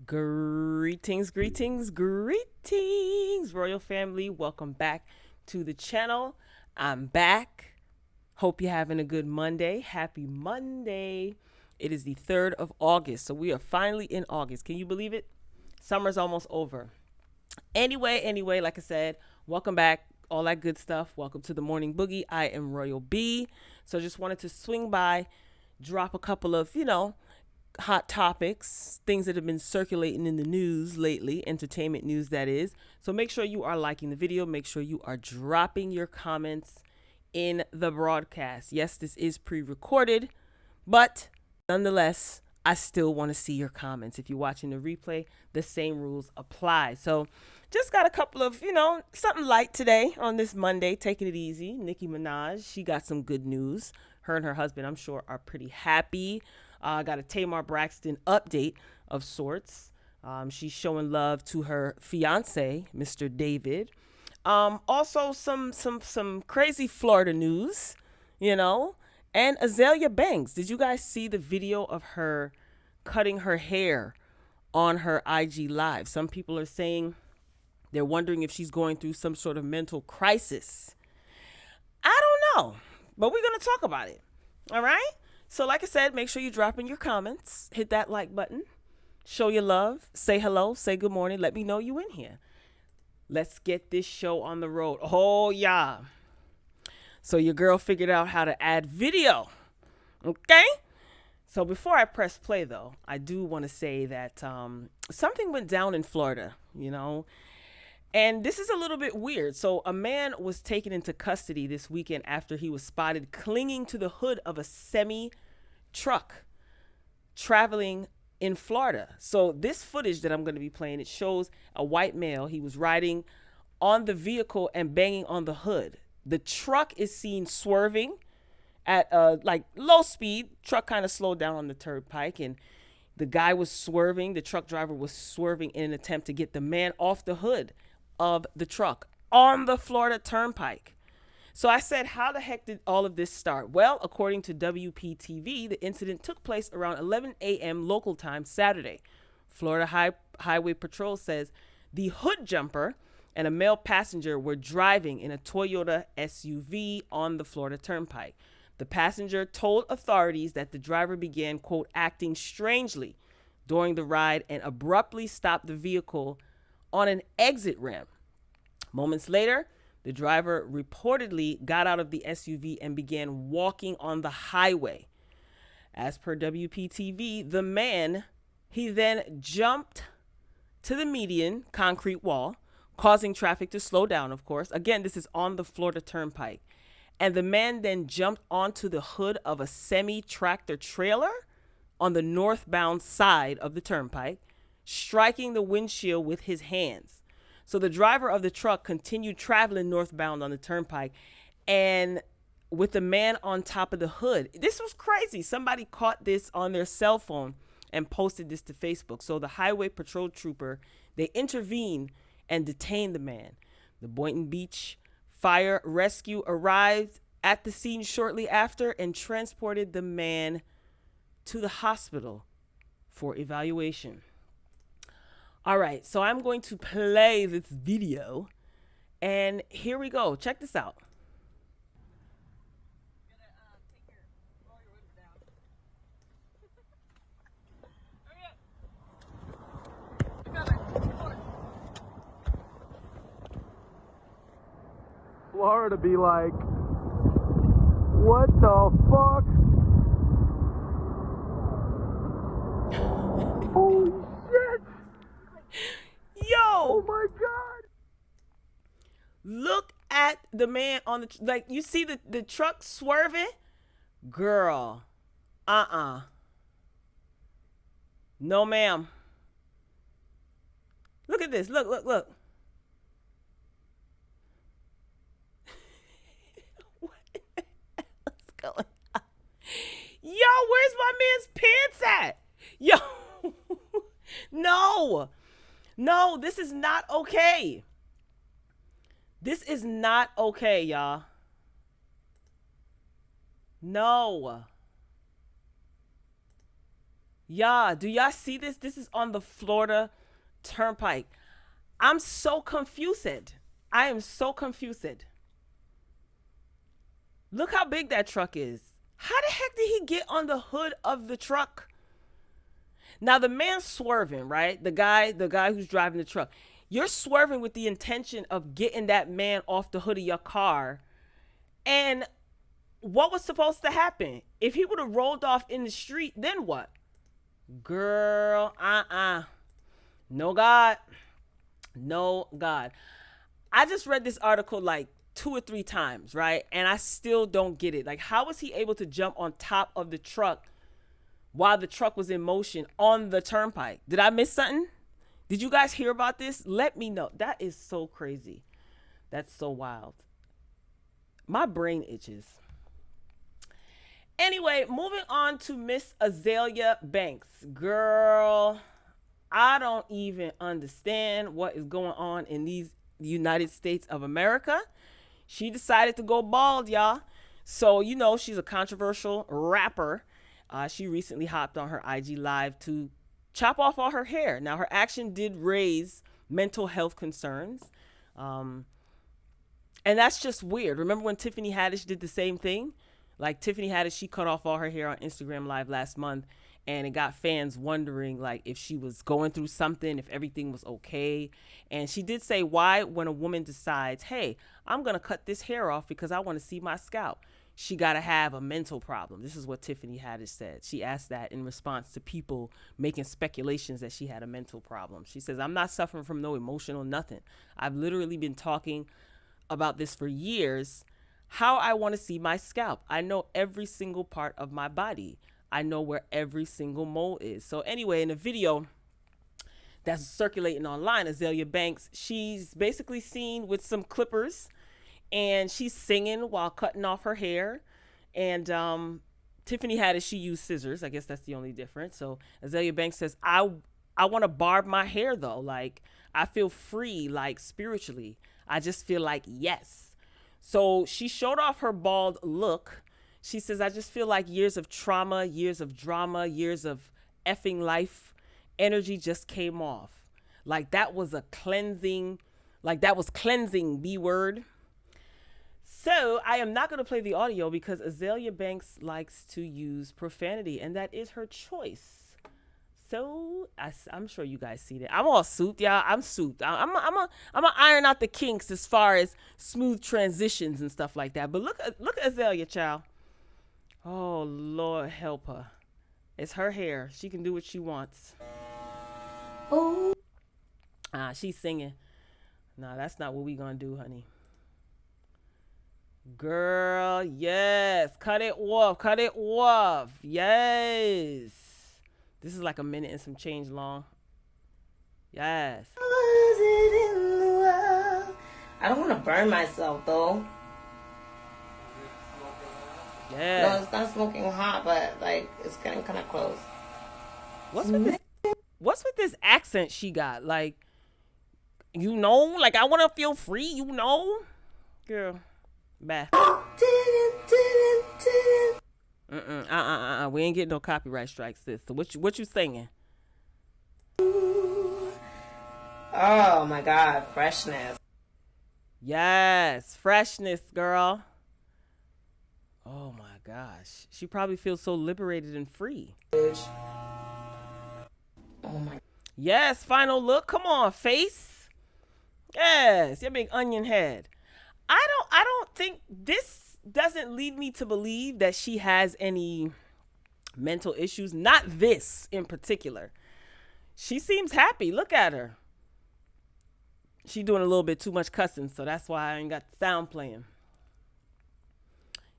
Greetings, greetings, greetings, royal family. Welcome back to the channel. I'm back. Hope you're having a good Monday. Happy Monday. It is the 3rd of August, so we are finally in August. Can you believe it? Summer's almost over. Anyway, like I said, welcome back. All that good stuff. Welcome to the Morning Boogie. I am Royal B. So just wanted to swing by, drop a couple of, hot topics, things that have been circulating in the news lately, entertainment news that is. So make sure you are liking the video. Make sure you are dropping your comments in the broadcast. Yes, this is pre-recorded, but nonetheless, I still want to see your comments. If you're watching the replay, the same rules apply. So just got a couple of, something light today on this Monday, taking it easy. Nicki Minaj, she got some good news. Her and her husband, I'm sure, are pretty happy. Got a Tamar Braxton update of sorts. She's showing love to her fiance, Mr. David. Also some crazy Florida news, and Azealia Banks. Did you guys see the video of her cutting her hair on her IG Live? Some people are saying they're wondering if she's going through some sort of mental crisis. I don't know, but we're going to talk about it. All right? So like I said, make sure you drop in your comments, hit that like button, show your love, say hello, say good morning, let me know you in here. Let's get this show on the road. Oh, yeah. So your girl figured out how to add video. Okay? So before I press play, though, I do want to say that something went down in Florida, and this is a little bit weird. So a man was taken into custody this weekend after he was spotted clinging to the hood of a semi-truck traveling in Florida. So this footage that I'm going to be playing, it shows a white male. He was riding on the vehicle and banging on the hood. The truck is seen swerving at low speed. Truck kind of slowed down on the turnpike, and the guy was swerving. The truck driver was swerving in an attempt to get the man off the hood of the truck on the Florida Turnpike. So I said, how the heck did all of this start? Well, according to WPTV, the incident took place around 11 a.m. local time Saturday. Florida Highway Patrol says the hood jumper and a male passenger were driving in a Toyota SUV on the Florida Turnpike. The passenger told authorities that the driver began, quote, acting strangely during the ride and abruptly stopped the vehicle on an exit ramp. Moments later, the driver reportedly got out of the SUV and began walking on the highway. As per WPTV, the man, he then jumped to the median concrete wall, causing traffic to slow down, of course. Again, this is on the Florida Turnpike. And the man then jumped onto the hood of a semi-tractor trailer on the northbound side of the turnpike, striking the windshield with his hands. So the driver of the truck continued traveling northbound on the turnpike and with the man on top of the hood. This was crazy. Somebody caught this on their cell phone and posted this to Facebook. So the highway patrol trooper, they intervened and detained the man. The Boynton Beach Fire Rescue arrived at the scene shortly after and transported the man to the hospital for evaluation. All right, so I'm going to play this video, and here we go. Check this out. Florida be like, what the fuck? Holy shit! Yo! Oh my god! Look at the man on the, you see the truck swerving? Girl, no ma'am. Look at this, look. What the hell's going on? Yo, where's my man's pants at? Yo, no, this is not okay. This is not okay, y'all. No. Y'all, do y'all see this? This is on the Florida Turnpike. I'm so confused. I am so confused. Look how big that truck is. How the heck did he get on the hood of the truck? Now the man swerving, right? The guy who's driving the truck. You're swerving with the intention of getting that man off the hood of your car. And what was supposed to happen? If he would have rolled off in the street, then what? Girl, no God. No God. I just read this article like 2 or 3 times, right? And I still don't get it. Like, how was he able to jump on top of the truck while the truck was in motion on the turnpike? Did I miss something? Did you guys hear about this? Let me know. That is so crazy. That's so wild. My brain itches. Anyway, moving on to Miss Azealia Banks. Girl, I don't even understand what is going on in these United States of America. She decided to go bald, y'all. So, you know, she's a controversial rapper. She recently hopped on her IG Live to chop off all her hair. Now, her action did raise mental health concerns. And that's just weird. Remember when Tiffany Haddish did the same thing? Like, Tiffany Haddish, she cut off all her hair on Instagram Live last month, and it got fans wondering, like, if she was going through something, if everything was okay. And she did say, why, when a woman decides, hey, I'm going to cut this hair off because I want to see my scalp, she got to have a mental problem. This is what Tiffany Haddish said. She asked that in response to people making speculations that she had a mental problem. She says, I'm not suffering from no emotional nothing. I've literally been talking about this for years. How I want to see my scalp. I know every single part of my body. I know where every single mole is. So anyway, in a video that's circulating online, Azealia Banks, she's basically seen with some clippers and she's singing while cutting off her hair. And Tiffany Haddish, she used scissors. I guess that's the only difference. So Azealia Banks says, I want to barb my hair though. Like, I feel free, like, spiritually. I just feel like, yes. So she showed off her bald look. She says, I just feel like years of trauma, years of drama, years of effing life energy just came off. Like, that was a cleansing, B word. So I am not going to play the audio because Azealia Banks likes to use profanity, and that is her choice. So I'm sure you guys see that. I'm all souped, y'all. I'm souped. I'm a iron out the kinks as far as smooth transitions and stuff like that. But look at Azealia, child. Oh, Lord help her. It's her hair. She can do what she wants. Oh. She's singing. Nah, that's not what we gonna do, honey. Girl, yes. Cut it off. Cut it off. Yes. This is like a minute and some change long. Yes. I don't want to burn myself though. Yeah. No, it's not smoking hot, but like it's getting kind of close. What's with this accent she got? Like, you know, like, I want to feel free, you know? Girl, bye. We ain't getting no copyright strikes, sis. So what you singing? Oh my God, freshness. Yes, freshness, girl. Oh my gosh, she probably feels so liberated and free. Oh my. Yes, final look. Come on, face. Yes, your big onion head. I don't think this doesn't lead me to believe that she has any mental issues. Not this in particular. She seems happy. Look at her. She doing a little bit too much cussing, so that's why I ain't got the sound playing.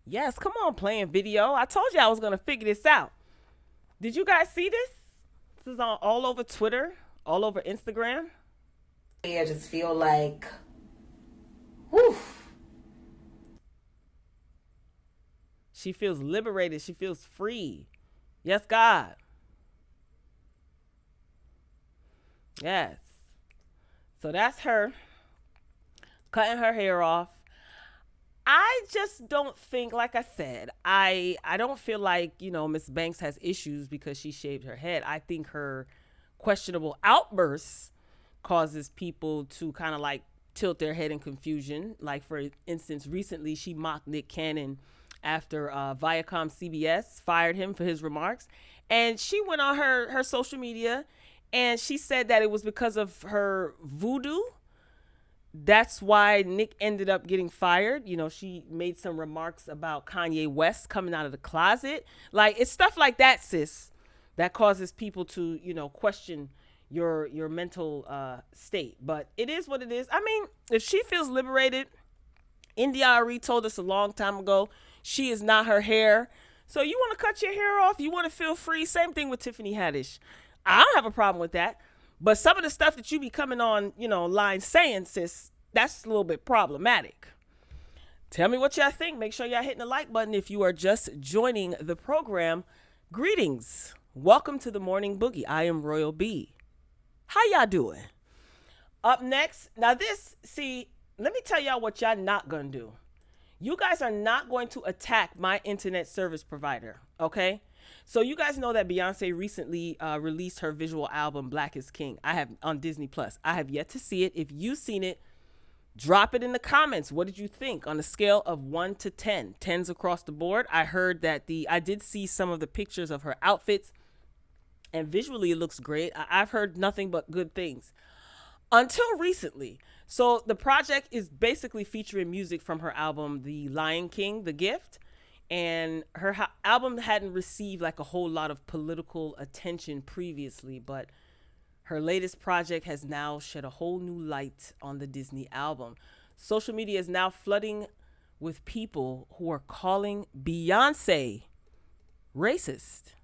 Yes, come on, playing video. I told you I was gonna figure this out. Did you guys see this? This is on all over Twitter, all over Instagram. I just feel like, whew. She feels liberated. She feels free. Yes, God. Yes. So that's her cutting her hair off. I just don't think, like I said, I don't feel like, Miss Banks has issues because she shaved her head. I think her questionable outbursts causes people to kind of like tilt their head in confusion. Like, for instance, recently she mocked Nick Cannon after Viacom CBS fired him for his remarks. And she went on her social media and she said that it was because of her voodoo. That's why Nick ended up getting fired. She made some remarks about Kanye West coming out of the closet. Like, it's stuff like that, sis, that causes people to, question your mental state. But it is what it is. I mean, if she feels liberated, India Arie told us a long time ago, she is not her hair. So you want to cut your hair off, you want to feel free. Same thing with Tiffany Haddish. I don't have a problem with that. But some of the stuff that you be coming on, line saying, sis, that's a little bit problematic. Tell me what y'all think. Make sure y'all hitting the like button if you are just joining the program. Greetings. Welcome to the Morning Boogie. I am Royal B. How y'all doing? Up next, now let me tell y'all what y'all not gonna do. You guys are not going to attack my internet service provider, okay? So you guys know that Beyonce recently released her visual album, Black is King. I have on Disney Plus. I have yet to see it. If you've seen it, drop it in the comments. What did you think on a scale of 1 to 10? 10s across the board. I heard that I did see some of the pictures of her outfits, and visually it looks great. I've heard nothing but good things until recently. So the project is basically featuring music from her album, The Lion King, The Gift. And her album hadn't received like a whole lot of political attention previously, but her latest project has now shed a whole new light on the Disney album. Social media is now flooding with people who are calling Beyonce racist.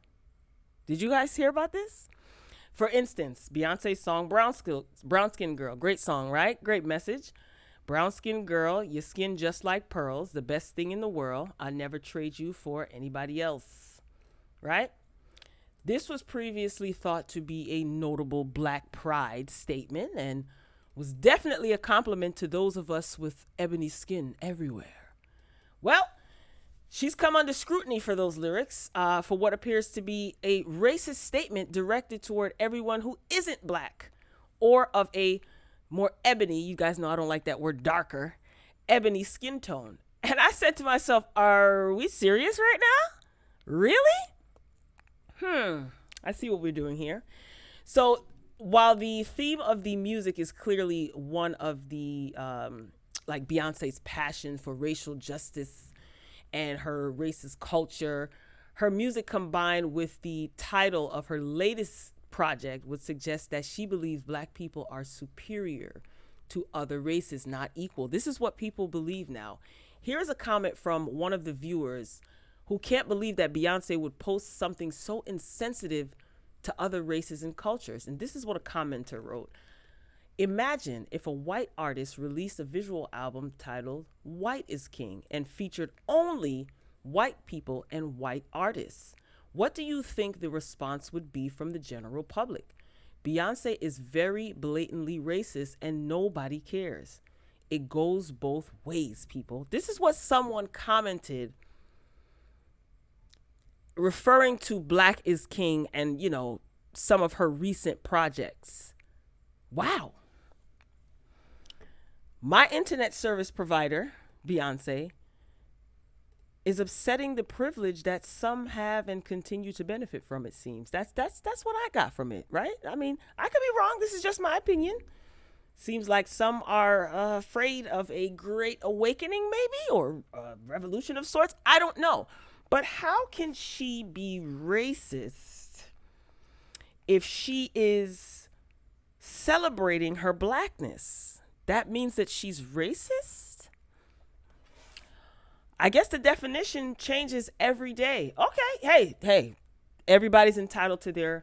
Did you guys hear about this? For instance, Beyonce's song Brown Skin Girl. Great song, right? Great message. Brown skin girl, your skin just like pearls, the best thing in the world. I never trade you for anybody else. Right? This was previously thought to be a notable Black pride statement and was definitely a compliment to those of us with ebony skin everywhere. Well, she's come under scrutiny for those lyrics, for what appears to be a racist statement directed toward everyone who isn't Black or of a more ebony, you guys know I don't like that word, darker, ebony skin tone. And I said to myself, are we serious right now? Really? I see what we're doing here. So while the theme of the music is clearly one of the, like Beyonce's passion for racial justice and her racist culture, her music combined with the title of her latest project would suggest that she believes Black people are superior to other races, not equal. This is what people believe now. Here's a comment from one of the viewers who can't believe that Beyonce would post something so insensitive to other races and cultures. And this is what a commenter wrote. Imagine if a white artist released a visual album titled White is King and featured only white people and white artists. What do you think the response would be from the general public? Beyonce is very blatantly racist and nobody cares. It goes both ways, people. This is what someone commented referring to Black is King and, some of her recent projects. Wow. My internet service provider, Beyonce, is upsetting the privilege that some have and continue to benefit from, it seems. That's what I got from it, right? I mean, I could be wrong. This is just my opinion. Seems like some are afraid of a great awakening, maybe, or a revolution of sorts. I don't know. But how can she be racist if she is celebrating her Blackness? That means that she's racist? I guess the definition changes every day. Okay, hey, everybody's entitled to their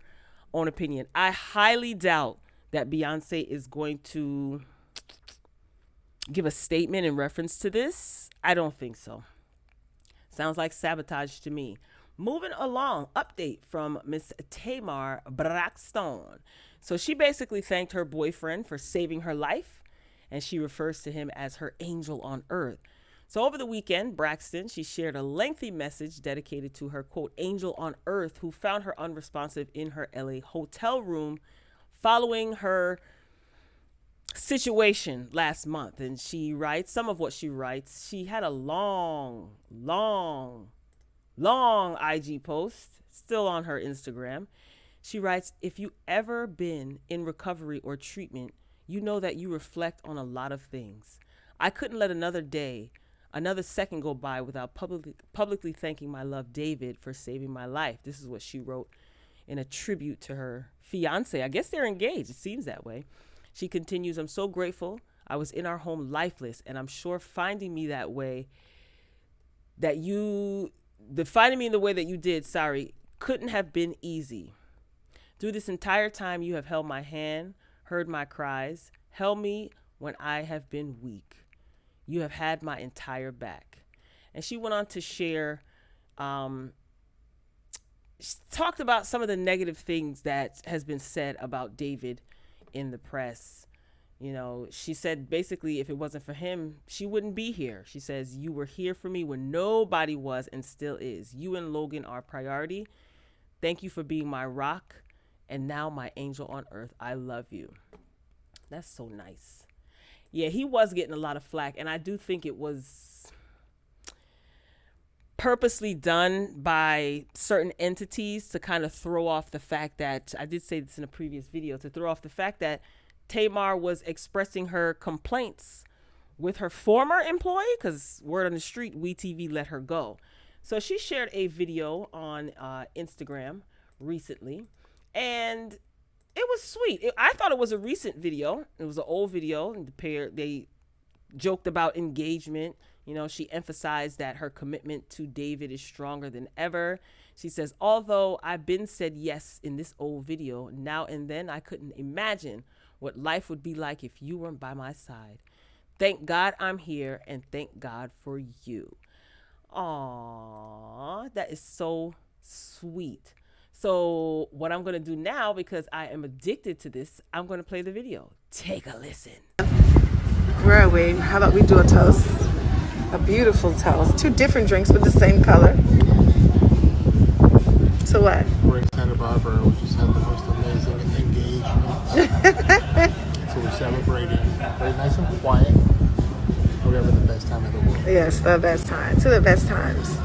own opinion. I highly doubt that Beyonce is going to give a statement in reference to this. I don't think so. Sounds like sabotage to me. Moving along, update from Miss Tamar Braxton. So she basically thanked her boyfriend for saving her life, and she refers to him as her angel on earth. So over the weekend, Braxton, she shared a lengthy message dedicated to her, quote, angel on earth who found her unresponsive in her LA hotel room following her situation last month. And she writes, some of what she writes, she had a long IG post, still on her Instagram. She writes, if you ever been in recovery or treatment, you know that you reflect on a lot of things. I couldn't let another second go by without publicly thanking my love, David, for saving my life. This is what she wrote in a tribute to her fiance. I guess they're engaged. It seems that way. She continues, I'm so grateful. I was in our home lifeless, and I'm sure finding me in the way that you did, couldn't have been easy. Through this entire time, you have held my hand, heard my cries, held me when I have been weak. You have had my entire back. And she went on to share, she talked about some of the negative things that has been said about David in the press. You know, she said basically if it wasn't for him, she wouldn't be here. She says, you were here for me when nobody was and still is. You and Logan are priority. Thank you for being my rock and now my angel on earth. I love you. That's so nice. Yeah, he was getting a lot of flack, and I do think it was purposely done by certain entities to kind of throw off the fact that, I did say this in a previous video, to throw off the fact that Tamar was expressing her complaints with her former employee, because word on the street, WeTV let her go. So she shared a video on Instagram recently, and it was sweet. I thought it was a recent video. It was an old video. And they joked about engagement. You know, she emphasized that her commitment to David is stronger than ever. She says, although I've been said yes in this old video, now and then I couldn't imagine what life would be like if you weren't by my side. Thank God I'm here, and thank God for you. Aww, that is so sweet. So what I'm going to do now, because I am addicted to this, I'm going to play the video. Take a listen. Where are we? How about we do a toast? A beautiful toast. Two different drinks with the same color. So what? We're in Santa Barbara. We just had the most amazing engagement. So we're celebrating. Very nice and quiet. We're having the best time in the world. Yes, the best time. To the best times.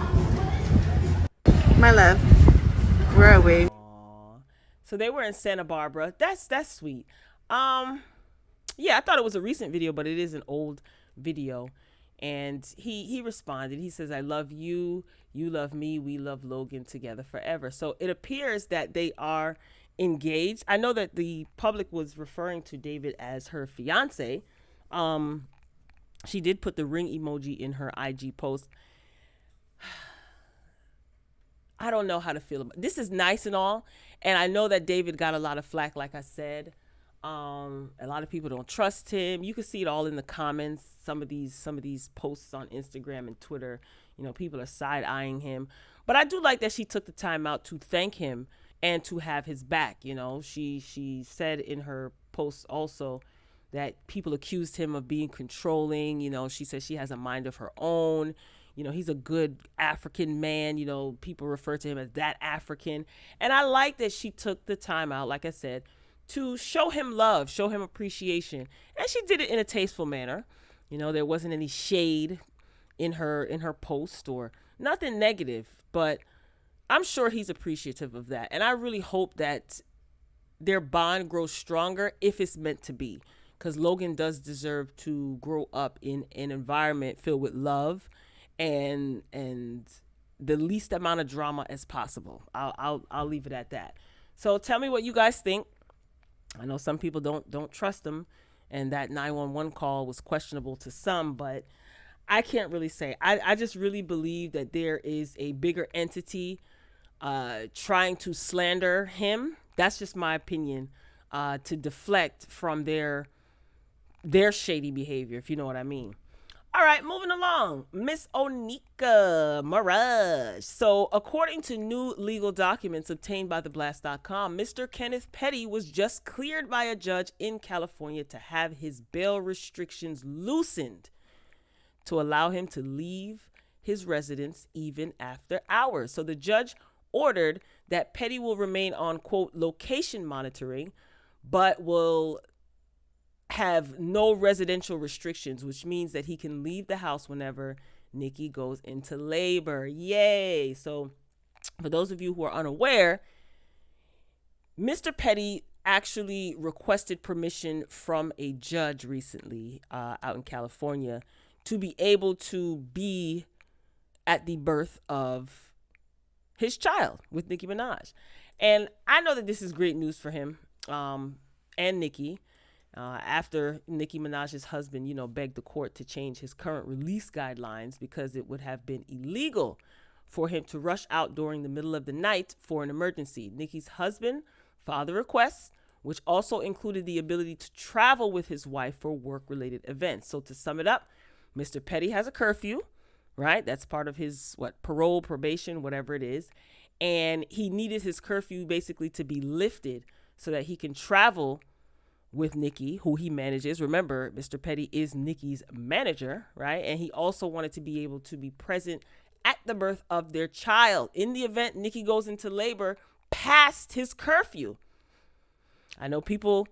My love. Where are we? Aww. So they were in Santa Barbara. That's sweet. Yeah, I thought it was a recent video, but it is an old video. And he responded. He says, I love you. You love me. We love Logan together forever. So it appears that they are engaged. I know that the public was referring to David as her fiance. She did put the ring emoji in her IG post. I don't know how to feel about this. Is nice and all, and I know that David got a lot of flack, like I said. A lot of people don't trust him. You can see it all in the comments. Some of these posts on Instagram and Twitter, you know, people are side-eyeing him. But I do like that she took the time out to thank him and to have his back. You know, she said in her post also that people accused him of being controlling. You know, she says she has a mind of her own. You know, he's a good African man. You know, people refer to him as that African. And I like that she took the time out, like I said, to show him love, show him appreciation. And she did it in a tasteful manner. You know, there wasn't any shade in her post or nothing negative, but I'm sure he's appreciative of that. And I really hope that their bond grows stronger if it's meant to be, because Logan does deserve to grow up in an environment filled with love and the least amount of drama as possible. I'll leave it at that. So tell me what you guys think. I know some people don't trust him, and that 911 call was questionable to some, but I can't really say. I just really believe that there is a bigger entity trying to slander him. That's just my opinion, to deflect from their shady behavior, if you know what I mean. All right, moving along. Miss Onika Mirage. So, according to new legal documents obtained by theblast.com, Mr. Kenneth Petty was just cleared by a judge in California to have his bail restrictions loosened to allow him to leave his residence even after hours. So the judge ordered that Petty will remain on, quote, location monitoring, but will have no residential restrictions, which means that he can leave the house whenever Nicki goes into labor. Yay. So for those of you who are unaware, Mr. Petty actually requested permission from a judge recently out in California to be able to be at the birth of his child with Nicki Minaj. And I know that this is great news for him and Nicki. After Nicki Minaj's husband, begged the court to change his current release guidelines because it would have been illegal for him to rush out during the middle of the night for an emergency. Nicki's husband filed a request, which also included the ability to travel with his wife for work-related events. So to sum it up, Mr. Petty has a curfew, right? That's part of his, parole, probation, whatever it is. And he needed his curfew basically to be lifted so that he can travel with Nicki, who he manages. Remember, Mr. Petty is Nicki's manager, right? And he also wanted to be able to be present at the birth of their child in the event Nicki goes into labor past his curfew. I know people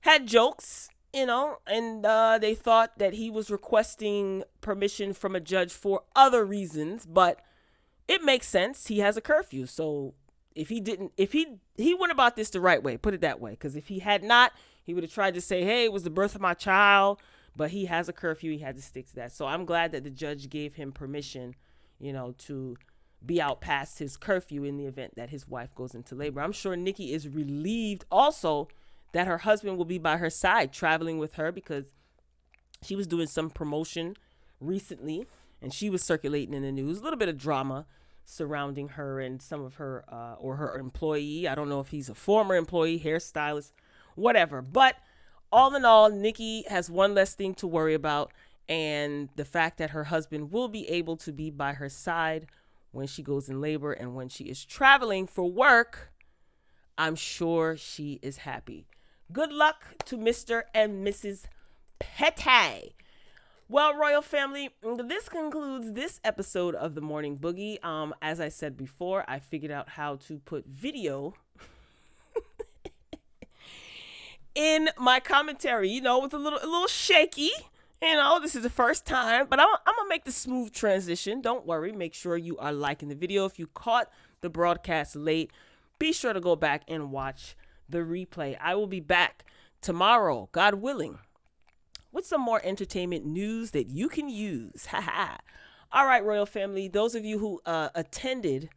had jokes, and they thought that he was requesting permission from a judge for other reasons, but it makes sense. He has a curfew. So if he went about this the right way, put it that way, because if he had not, he would have tried to say, hey, it was the birth of my child, but he has a curfew. He had to stick to that. So I'm glad that the judge gave him permission, to be out past his curfew in the event that his wife goes into labor. I'm sure Nicki is relieved also that her husband will be by her side, traveling with her, because she was doing some promotion recently and she was circulating in the news. A little bit of drama surrounding her and some of her or her employee. I don't know if he's a former employee, hairstylist, whatever. But all in all, Nicki has one less thing to worry about. And the fact that her husband will be able to be by her side when she goes in labor and when she is traveling for work, I'm sure she is happy. Good luck to Mr. and Mrs. Petty. Well, Royal Family, this concludes this episode of the Morning Boogie. As I said before, I figured out how to put video in my commentary. It was a little shaky. This is the first time, but I'm going to make the smooth transition. Don't worry. Make sure you are liking the video. If you caught the broadcast late, be sure to go back and watch the replay. I will be back tomorrow, God willing, with some more entertainment news that you can use. All right, Royal Family. Those of you who attended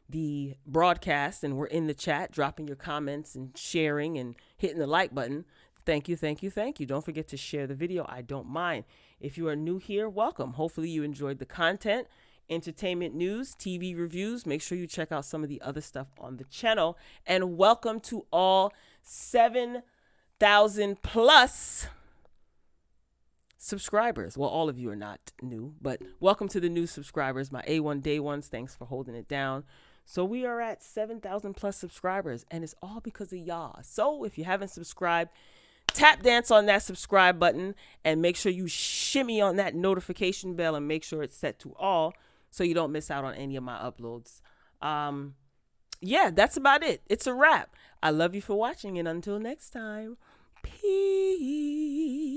the broadcast and were in the chat, dropping your comments and sharing and hitting the like button, thank you, thank you, thank you. Don't forget to share the video. I don't mind. If you are new here, welcome. Hopefully you enjoyed the content, entertainment news, TV reviews. Make sure you check out some of the other stuff on the channel. And welcome to all 7,000 plus subscribers. Well, all of you are not new, but welcome to the new subscribers, my A1 day ones. Thanks for holding it down. So we are at 7,000 plus subscribers, and it's all because of y'all. So if you haven't subscribed, tap dance on that subscribe button and make sure you shimmy on that notification bell and make sure it's set to all so you don't miss out on any of my uploads. Yeah, that's about it. It's a wrap. I love you for watching, and until next time, peace.